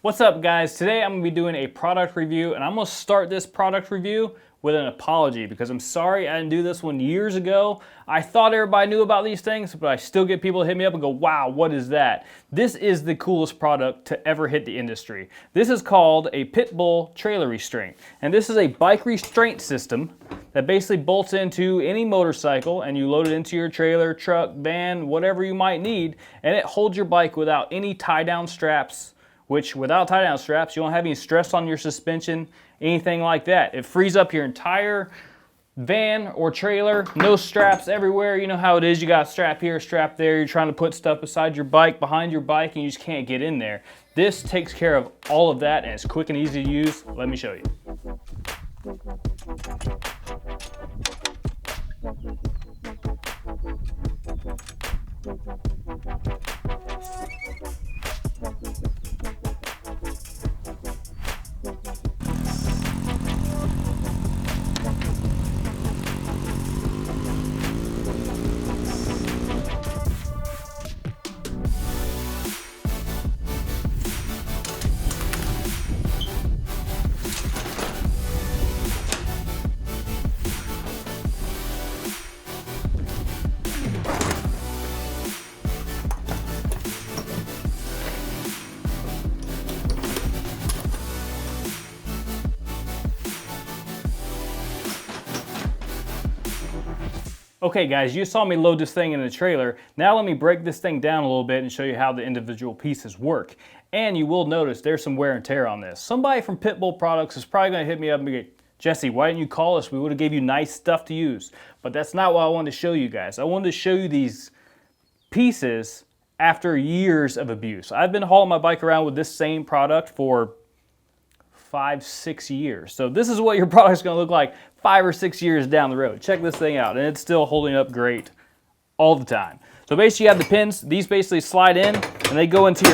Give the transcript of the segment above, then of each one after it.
What's up, guys? Today I'm going to be doing a product review, and I'm going to start this product review with an apology because I'm sorry I didn't do this one years ago. I thought everybody knew about these things, but I still get people to hit me up and go, wow, what is that? This is the coolest product to ever hit the industry. This is called a Pitbull trailer restraint, and this is a bike restraint system that basically bolts into any motorcycle, and you load it into your trailer, truck, van, whatever you might need, and it holds your bike without any tie-down straps, which without tie-down straps, you don't have any stress on your suspension, anything like that. It frees up your entire van or trailer, no straps everywhere. You know how it is, you got a strap here, a strap there, you're trying to put stuff beside your bike, behind your bike, and you just can't get in there. This takes care of all of that, and it's quick and easy to use. Let me show you. Okay guys, you saw me load this thing in the trailer. Now let me break this thing down a little bit and show you how the individual pieces work. And you will notice there's some wear and tear on this. Somebody from Pitbull Products is probably gonna hit me up and be like, Jesse, why didn't you call us? We would've gave you nice stuff to use. But that's not what I wanted to show you guys. I wanted to show you these pieces after years of abuse. I've been hauling my bike around with this same product for 5-6 years. So this is what your product's gonna look like 5 or 6 years down the road. Check this thing out, and it's still holding up great all the time. So basically you have the pins, these basically slide in and they go into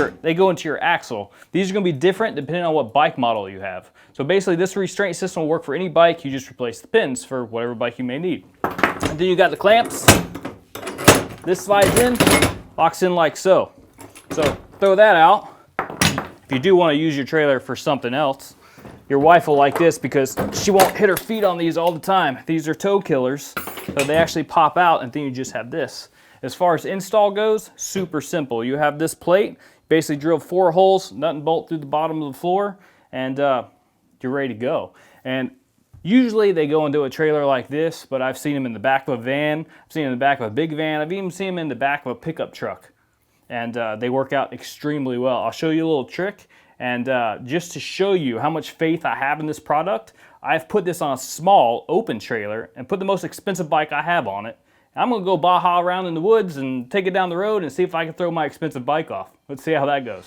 your axle. These are gonna be different depending on what bike model you have. So basically this restraint system will work for any bike, you just replace the pins for whatever bike you may need. And then you got the clamps. This slides in, locks in like so. So throw that out. If you do wanna use your trailer for something else, your wife will like this because she won't hit her feet on these all the time. These are toe killers, so they actually pop out, and then you just have this. As far as install goes, super simple. You have this plate, basically drill 4 holes, nut and bolt through the bottom of the floor, and you're ready to go. And usually they go into a trailer like this, but I've seen them in the back of a van, I've seen them in the back of a big van, I've even seen them in the back of a pickup truck. And they work out extremely well. I'll show you a little trick. And just to show you how much faith I have in this product, I've put this on a small open trailer and put the most expensive bike I have on it. I'm gonna go baja around in the woods and take it down the road and see if I can throw my expensive bike off. Let's see how that goes.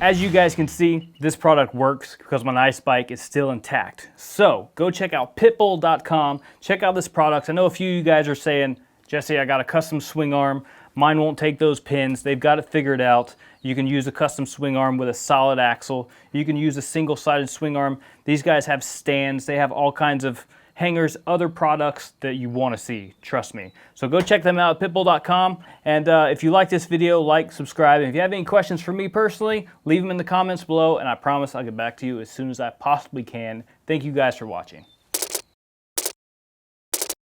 As you guys can see, this product works because my nice bike is still intact. So go check out pitbull.com, check out this product. I know a few of you guys are saying, Jesse, I got a custom swing arm. Mine won't take those pins. They've got it figured out. You can use a custom swing arm with a solid axle. You can use a single-sided swing arm. These guys have stands. They have all kinds of hangers, other products that you want to see, trust me. So go check them out at pitbull.com, and if you like this video, like, subscribe, and if you have any questions for me personally, leave them in the comments below, and I promise I'll get back to you as soon as I possibly can. Thank you guys for watching.